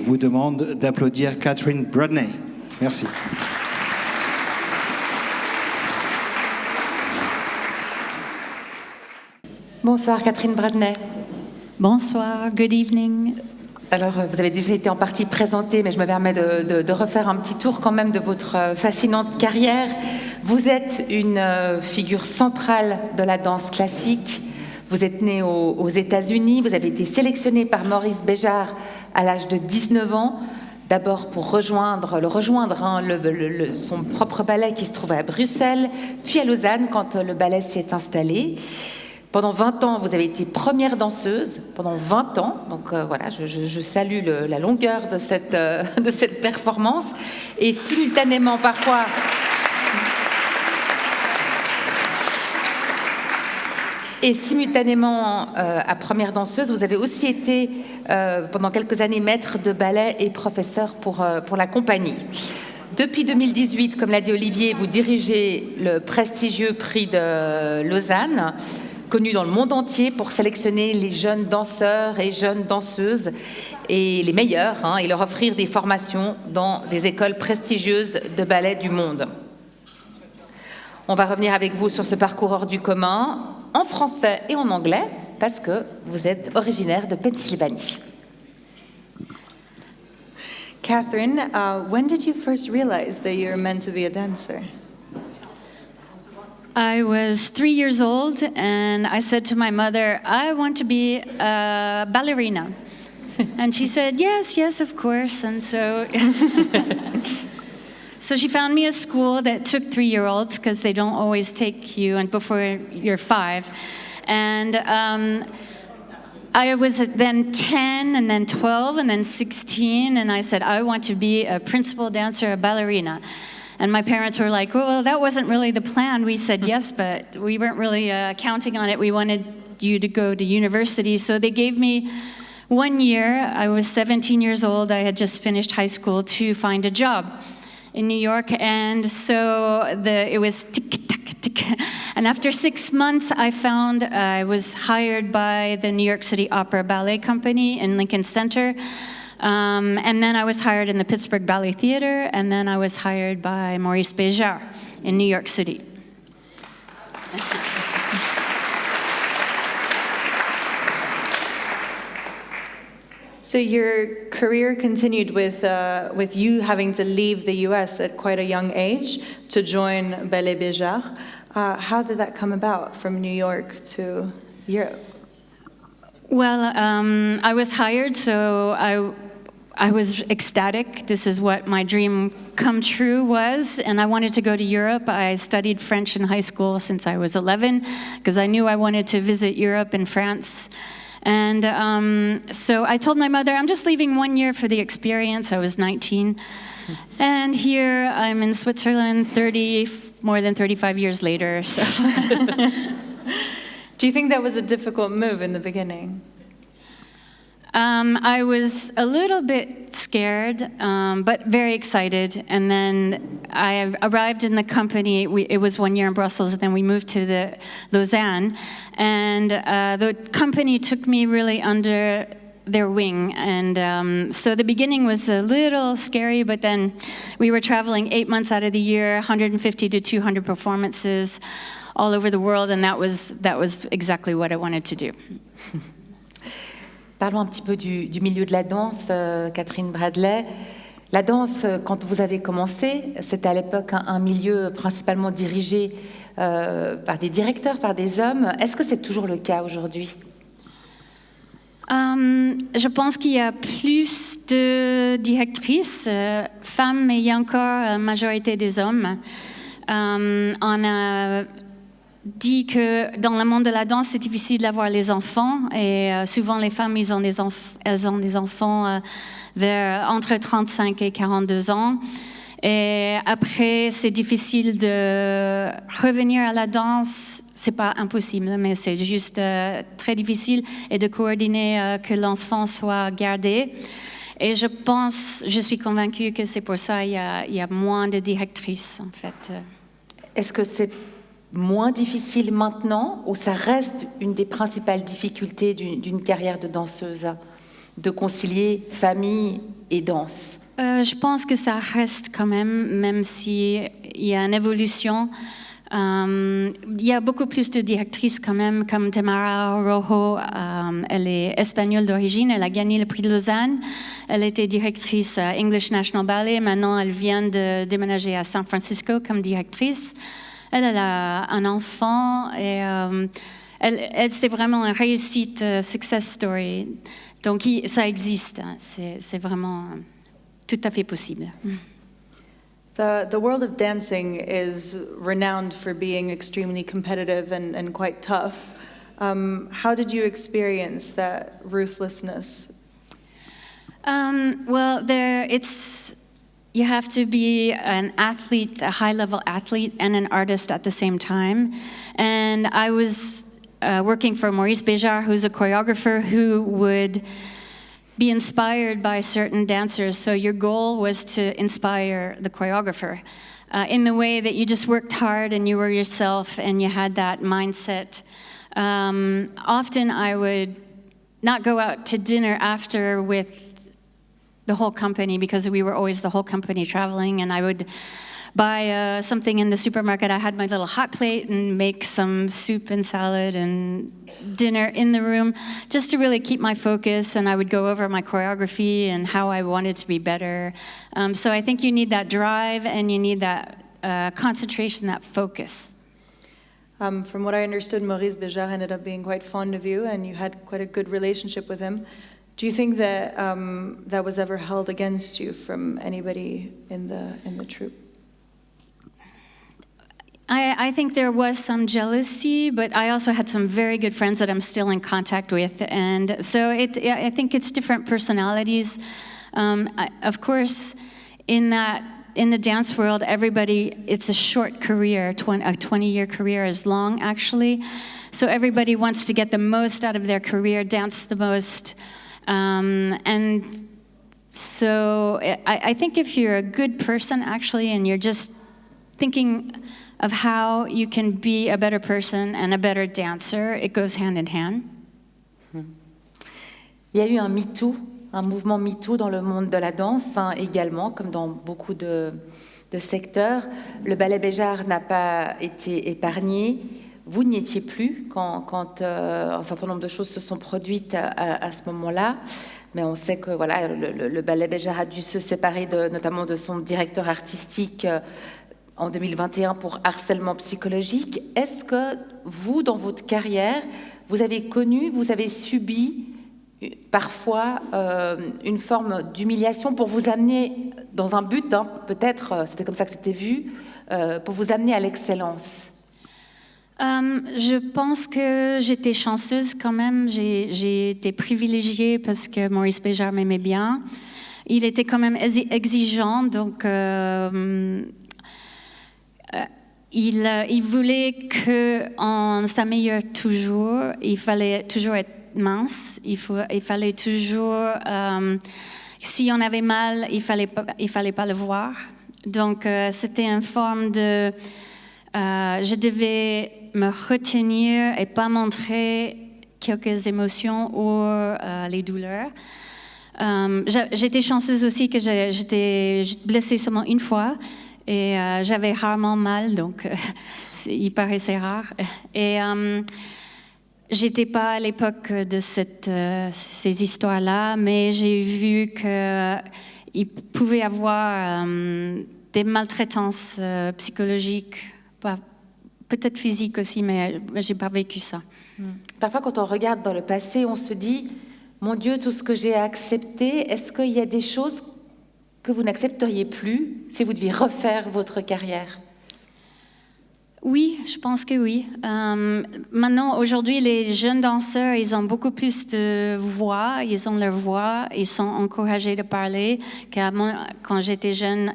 vous demande d'applaudir Catherine Bradney. Merci. Bonsoir Catherine Bradney. Bonsoir, good evening. Alors, vous avez déjà été en partie présentée, mais je me permets de refaire un petit tour quand même de votre fascinante carrière. Vous êtes une figure centrale de la danse classique. Vous êtes née aux États-Unis. Vous avez été sélectionnée par Maurice Béjart à l'âge de 19 ans, d'abord pour rejoindre son propre ballet qui se trouvait à Bruxelles, puis à Lausanne quand le ballet s'y est installé. Pendant 20 ans, vous avez été première danseuse, pendant 20 ans. Donc voilà, je salue la longueur de cette performance. Et simultanément, parfois... Et simultanément à première danseuse, vous avez aussi été pendant quelques années maître de ballet et professeur pour la compagnie. Depuis 2018, comme l'a dit Olivier, vous dirigez le prestigieux prix de Lausanne, connu dans le monde entier pour sélectionner les jeunes danseurs et jeunes danseuses et les meilleurs, et leur offrir des formations dans des écoles prestigieuses de ballet du monde. On va revenir avec vous sur ce parcours hors du commun, en français et en anglais, parce que vous êtes originaire de Pennsylvanie. Catherine, when did you first realize that you were meant to be a dancer? I was 3 years old and I said to my mother, I want to be a ballerina. And she said, yes, of course. And so, so she found me a school that took 3-year-olds because they don't always take you and before you're 5. And I was then 10 and then 12 and then 16. And I said, I want to be a principal dancer, a ballerina. And my parents were like, well, that wasn't really the plan. We said yes, but we weren't really counting on it. We wanted you to go to university. So they gave me 1 year. I was 17 years old. I had just finished high school to find a job in New York. And so it was tick, tick. And after 6 months, I found I was hired by the New York City Opera Ballet Company in Lincoln Center. And then I was hired in the Pittsburgh Ballet Theater, and then I was hired by Maurice Béjart in New York City. So your career continued with you having to leave the U.S. at quite a young age to join Ballet Béjart. How did that come about from New York to Europe? Well, I was hired, so I was ecstatic. This is what my dream come true was, and I wanted to go to Europe. I studied French in high school since I was 11 because I knew I wanted to visit Europe and France. And so I told my mother, I'm just leaving 1 year for the experience. I was 19. And here I'm in Switzerland more than 35 years later. So. Do you think that was a difficult move in the beginning? I was a little bit scared, but very excited. And then I arrived in the company. It was 1 year in Brussels, and then we moved to Lausanne. And the company took me really under their wing. And so the beginning was a little scary, but then we were traveling 8 months out of the year, 150 to 200 performances all over the world, and that was exactly what I wanted to do. Parlons un petit peu du milieu de la danse, Catherine Bradley. La danse, quand vous avez commencé, c'était à l'époque un milieu principalement dirigé par des directeurs, par des hommes. Est-ce que c'est toujours le cas aujourd'hui? Je pense qu'il y a plus de directrices femmes, mais il y a encore une majorité des hommes. On a dit que dans le monde de la danse, c'est difficile d'avoir les enfants et souvent les femmes, elles ont des enfants entre 35 et 42 ans. Et après, c'est difficile de revenir à la danse. C'est pas impossible, mais c'est juste très difficile et de coordonner que l'enfant soit gardé. Et je suis convaincue que c'est pour ça qu'il y a moins de directrices, en fait. Est-ce que c'est moins difficile maintenant ou ça reste une des principales difficultés d'une carrière de danseuse, de concilier famille et danse? Je pense que ça reste quand même s'il y a une évolution. Il y a beaucoup plus de directrices quand même, comme Tamara Rojo. Elle est espagnole d'origine, elle a gagné le prix de Lausanne. Elle était directrice à English National Ballet. Maintenant, elle vient de déménager à San Francisco comme directrice. Elle a un enfant et c'est vraiment une réussite, success story. Donc, ça existe. Hein. C'est vraiment tout à fait possible. The world of dancing is renowned for being extremely competitive and quite tough. How did you experience that ruthlessness? Well, you have to be an athlete, a high-level athlete, and an artist at the same time. And I was working for Maurice Béjart, who's a choreographer who would be inspired by certain dancers. So your goal was to inspire the choreographer in the way that you just worked hard and you were yourself and you had that mindset. Often I would not go out to dinner after with the whole company because we were always the whole company traveling, and I would buy something in the supermarket. I had my little hot plate and make some soup and salad and dinner in the room just to really keep my focus, and I would go over my choreography and how I wanted to be better. So I think you need that drive and you need that concentration, that focus. From what I understood, Maurice Béjart ended up being quite fond of you and you had quite a good relationship with him. Do you think that that was ever held against you from anybody in the troupe? I think there was some jealousy, but I also had some very good friends that I'm still in contact with, and so I think it's different personalities. Of course, in the dance world, it's a short career. A 20-year career is long, actually. So everybody wants to get the most out of their career, dance the most, and so I think if you're a good person, actually, and you're just thinking of how you can be a better person and a better dancer, it goes hand in hand. Il y a eu un MeToo, un mouvement MeToo dans le monde de la danse également, comme dans beaucoup de secteurs. Le ballet Béjart n'a pas été épargné. Vous n'y étiez plus quand un certain nombre de choses se sont produites à ce moment-là. Mais on sait que voilà, le ballet Béjart a dû se séparer notamment de son directeur artistique en 2021 pour harcèlement psychologique. Est-ce que vous, dans votre carrière, vous avez subi parfois une forme d'humiliation pour vous amener dans un but, peut-être, c'était comme ça que c'était vu, pour vous amener à l'excellence? Je pense que j'étais chanceuse quand même. J'ai été privilégiée parce que Maurice Béjart m'aimait bien. Il était quand même exigeant, donc il voulait qu'on s'améliore toujours. Il fallait toujours être mince. Il fallait toujours, si on avait mal, il fallait pas le voir. Donc c'était une forme de, je devais me retenir et pas montrer quelques émotions ou les douleurs. J'étais chanceuse aussi que j'étais blessée seulement une fois. Et j'avais rarement mal, donc il paraissait rare. Et j'étais pas à l'époque de ces histoires-là, mais j'ai vu qu'il pouvait y avoir des maltraitances psychologiques, peut-être physiques aussi, mais j'ai pas vécu ça. Parfois, quand on regarde dans le passé, on se dit « Mon Dieu, tout ce que j'ai accepté, est-ce qu'il y a des choses que vous n'accepteriez plus si vous deviez refaire votre carrière? » Oui, je pense que oui. Maintenant, aujourd'hui, les jeunes danseurs, ils ont beaucoup plus de voix, ils ont leur voix, ils sont encouragés de parler. Car moi, quand j'étais jeune,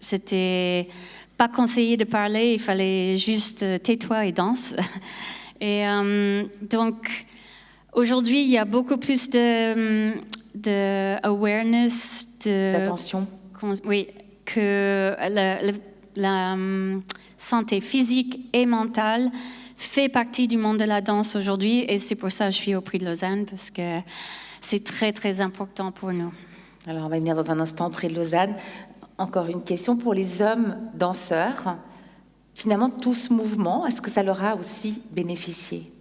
c'était pas conseillé de parler, il fallait juste tais-toi et danse. Et donc, aujourd'hui, il y a beaucoup plus de awareness, d'attention. Oui, que la santé physique et mentale fait partie du monde de la danse aujourd'hui, et c'est pour ça que je suis au Prix de Lausanne, parce que c'est très, très important pour nous. Alors, on va venir dans un instant près de Lausanne. Encore une question pour les hommes danseurs. Finalement, tout ce mouvement, est-ce que ça leur a aussi bénéficié?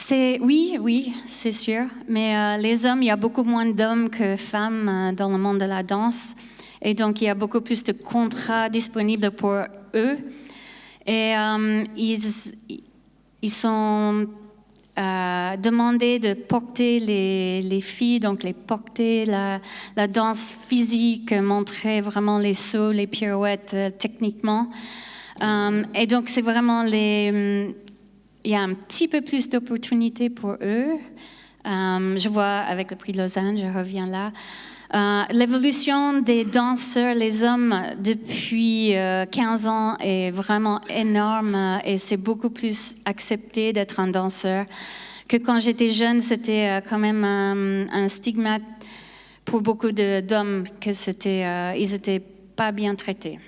Oui, c'est sûr. Mais les hommes, il y a beaucoup moins d'hommes que femmes dans le monde de la danse. Et donc, il y a beaucoup plus de contrats disponibles pour eux. Et ils sont demandés de porter les filles, donc les porter la danse physique, montrer vraiment les sauts, les pirouettes techniquement. Et donc, c'est vraiment il y a un petit peu plus d'opportunités pour eux. Je vois avec le prix de Lausanne, je reviens là. L'évolution des danseurs, les hommes, depuis 15 ans est vraiment énorme et c'est beaucoup plus accepté d'être un danseur que quand j'étais jeune, c'était quand même un stigmate pour beaucoup d'hommes que ils n'étaient pas bien traités.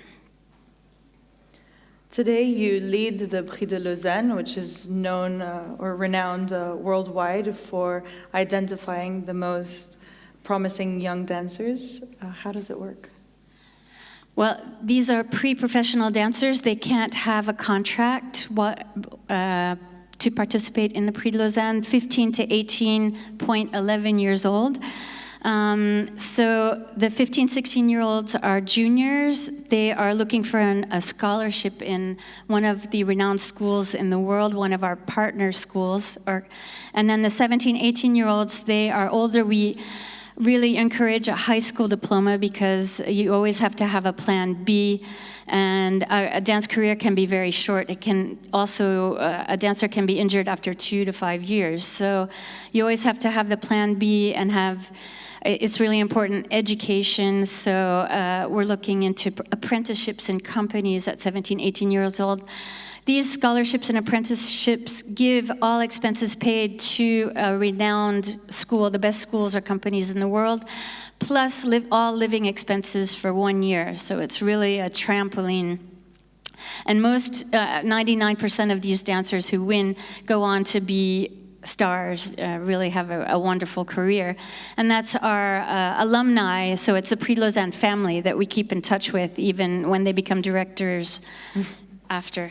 Today, you lead the Prix de Lausanne, which is known or renowned worldwide for identifying the most promising young dancers. How does it work? Well, these are pre-professional dancers. They can't have a contract to participate in the Prix de Lausanne, 15 to 18.11 years old. So the 15, 16-year-olds are juniors. They are looking for a scholarship in one of the renowned schools in the world, one of our partner schools. And then the 17, 18-year-olds, they are older. We really encourage a high school diploma because you always have to have a plan B, and a dance career can be very short. It can also, a dancer can be injured after 2 to 5 years. So you always have to have the plan B and it's really important education. So we're looking into apprenticeships in companies at 17, 18 years old. These scholarships and apprenticeships give all expenses paid to a renowned school, the best schools or companies in the world, plus all living expenses for 1 year. So it's really a trampoline. And 99% of these dancers who win go on to be stars, really have a wonderful career. And that's our alumni, so it's a Prix de Lausanne family that we keep in touch with even when they become directors after.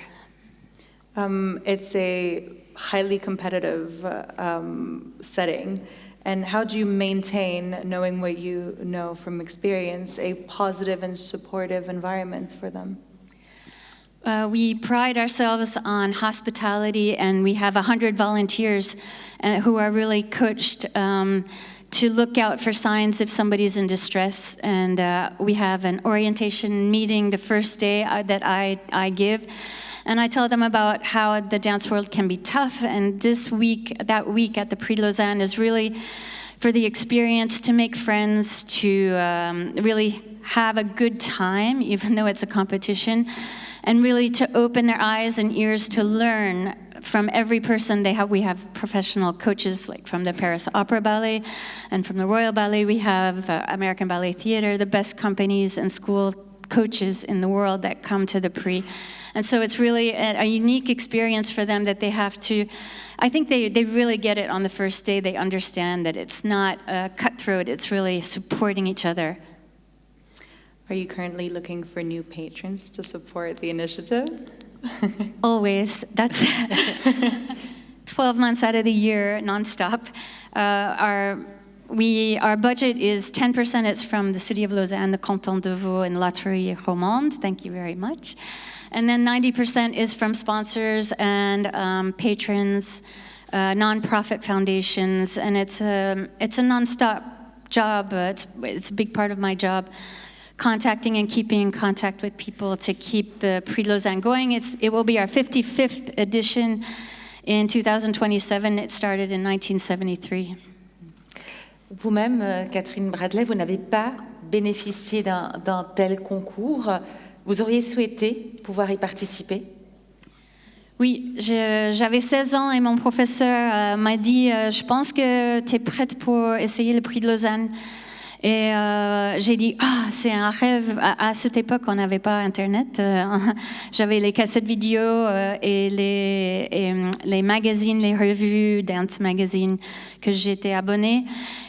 It's a highly competitive setting. And how do you maintain, knowing what you know from experience, a positive and supportive environment for them? We pride ourselves on hospitality, and we have 100 volunteers who are really coached to look out for signs if somebody's in distress. And we have an orientation meeting the first day that I give. And I tell them about how the dance world can be tough. And that week at the Prix de Lausanne is really for the experience to make friends, to really have a good time, even though it's a competition, and really to open their eyes and ears to learn from every person. We have professional coaches, like from the Paris Opera Ballet and from the Royal Ballet. We have American Ballet Theatre, the best companies and school coaches in the world that come to the Prix. And so it's really a unique experience for them that they have to, I think they really get it on the first day. They understand that it's not cutthroat, it's really supporting each other. Are you currently looking for new patrons to support the initiative? Always. That's 12 months out of the year, nonstop. Our budget is 10%. It's from the city of Lausanne, the Canton de Vaud, and La Treuille Romande. Thank you very much. And then 90% is from sponsors and patrons, nonprofit foundations, and it's a nonstop job. It's a big part of my job, contacting and keeping in contact with people to keep the Prix de Lausanne going. It will be our 55th edition in 2027. It started in 1973. Vous-même, Catherine Bradley, vous n'avez pas bénéficié d'un tel concours. Vous auriez souhaité pouvoir y participer? Oui, j'avais 16 ans et mon professeur m'a dit « Je pense que tu es prête pour essayer le Prix de Lausanne ». Et j'ai dit, c'est un rêve. À cette époque, on n'avait pas Internet. J'avais les cassettes vidéo et les magazines, les revues, Dance Magazine, que j'étais abonnée.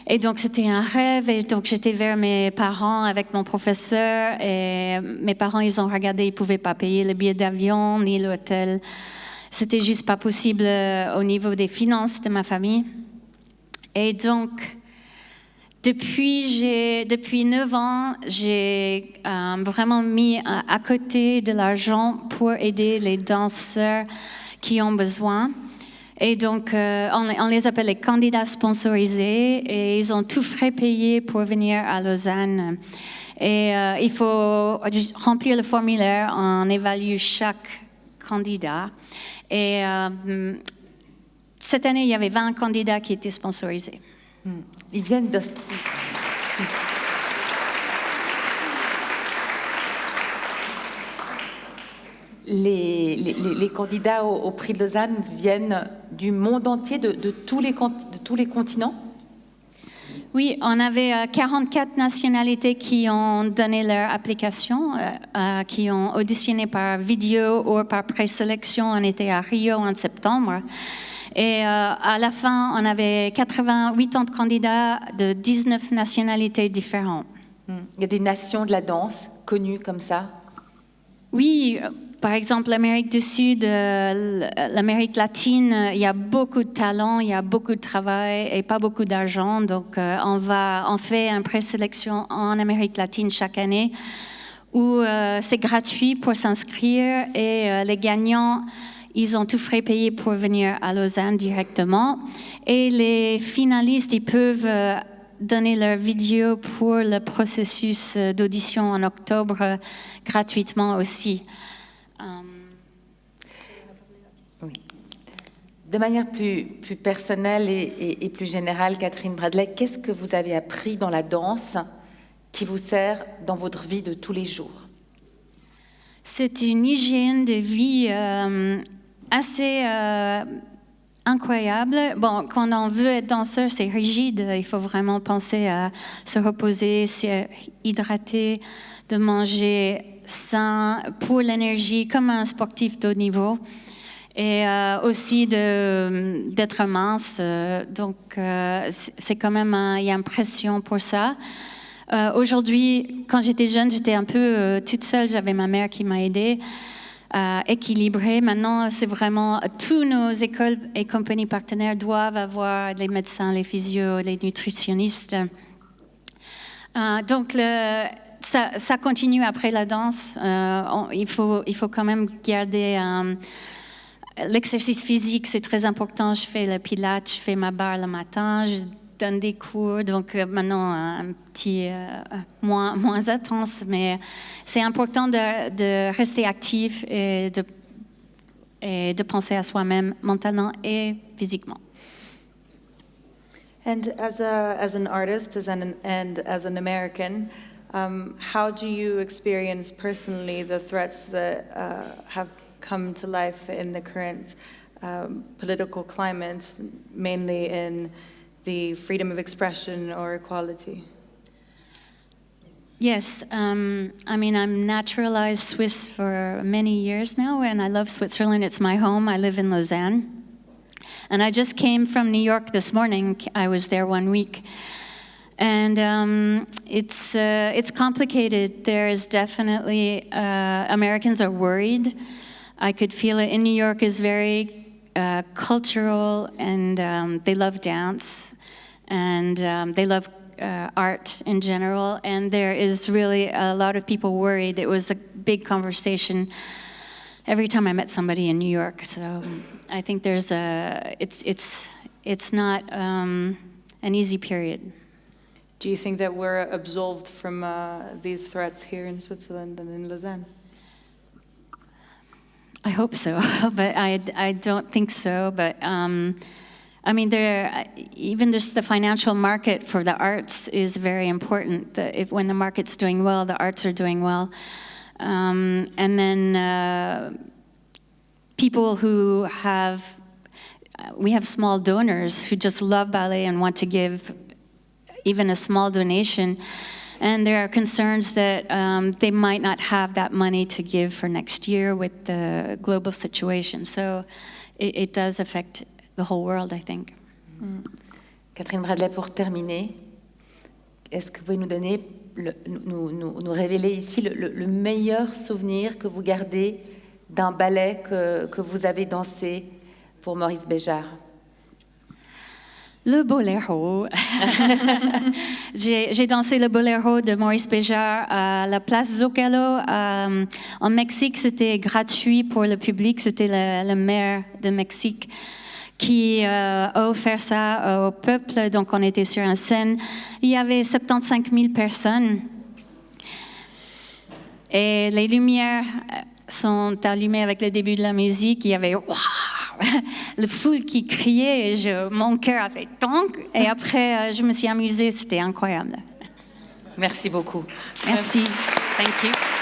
Et donc, c'était un rêve. Et donc, j'étais vers mes parents avec mon professeur. Et mes parents, ils ont regardé, ils ne pouvaient pas payer le billet d'avion ni l'hôtel. C'était juste pas possible au niveau des finances de ma famille. Et donc, depuis 9 ans, j'ai vraiment mis à côté de l'argent pour aider les danseurs qui ont besoin. Et donc, on les appelle les candidats sponsorisés et ils ont tout frais payé pour venir à Lausanne. Et il faut remplir le formulaire, on évalue chaque candidat. Et cette année, il y avait 20 candidats qui étaient sponsorisés. Ils viennent de... Les candidats au prix de Lausanne viennent du monde entier, de tous les continents? Oui, on avait 44 nationalités qui ont donné leur application, qui ont auditionné par vidéo ou par présélection. On était à Rio en septembre. Et à la fin, on avait 80 candidats de 19 nationalités différentes. Il y a des nations de la danse connues comme ça? Oui, par exemple, l'Amérique du Sud, l'Amérique latine, il y a beaucoup de talent, il y a beaucoup de travail et pas beaucoup d'argent. Donc, on fait une présélection en Amérique latine chaque année où c'est gratuit pour s'inscrire et les gagnants, ils ont tout frais payé pour venir à Lausanne directement. Et les finalistes, ils peuvent donner leur vidéo pour le processus d'audition en octobre gratuitement aussi. Oui. De manière plus personnelle et plus générale, Catherine Bradley, qu'est-ce que vous avez appris dans la danse qui vous sert dans votre vie de tous les jours? C'est une hygiène de vie assez incroyable. Bon, quand on veut être danseur, c'est rigide. Il faut vraiment penser à se reposer, s'hydrater, de manger sain pour l'énergie, comme un sportif de haut niveau. Et aussi d'être mince. Donc, c'est quand même, il y a une pression pour ça. Aujourd'hui, quand j'étais jeune, j'étais un peu toute seule. J'avais ma mère qui m'a aidée. Équilibré. Maintenant, c'est vraiment tous nos écoles et compagnies partenaires doivent avoir les médecins, les physios, les nutritionnistes. Donc, ça continue après la danse. Il faut quand même garder l'exercice physique, c'est très important. Je fais le pilates, je fais ma barre le matin, je donne des cours, donc maintenant un petit moins intense, mais c'est important de rester actif et de penser à soi-même mentalement et physiquement. And as an artist and as an American, how do you experience personally the threats that have come to life in the current political climate, mainly in the freedom of expression or equality? Yes, I mean, I'm naturalized Swiss for many years now, and I love Switzerland. It's my home. I live in Lausanne. And I just came from New York this morning. I was there 1 week. And it's complicated. There's definitely, Americans are worried. I could feel it. In New York is very cultural, and they love dance, and they love art in general, and there is really a lot of people worried. It was a big conversation every time I met somebody in New York. So I think there's it's not an easy period. Do you think that we're absolved from these threats here in Switzerland and in Lausanne? I hope so, but I don't think so. But I mean, even just the financial market for the arts is very important. When the market's doing well, the arts are doing well. And then people who we have small donors who just love ballet and want to give even a small donation. And there are concerns that they might not have that money to give for next year with the global situation. So it does affect the whole world, I think. Catherine Bradley, pour terminer, est-ce que vous pouvez nous donner, nous révéler ici le meilleur souvenir que vous gardez d'un ballet que vous avez dansé pour Maurice Béjart? Le boléro. J'ai dansé le boléro de Maurice Béjart à la place Zocalo. En Mexique, c'était gratuit pour le public. C'était le maire de Mexique qui a offert ça au peuple. Donc, on était sur une scène. Il y avait 75 000 personnes. Et les lumières sont allumées avec le début de la musique. Il y avait... Wow! Le foule qui criait, et mon cœur a fait tonk, et après je me suis amusée, c'était incroyable. Merci beaucoup. Merci. Thank you.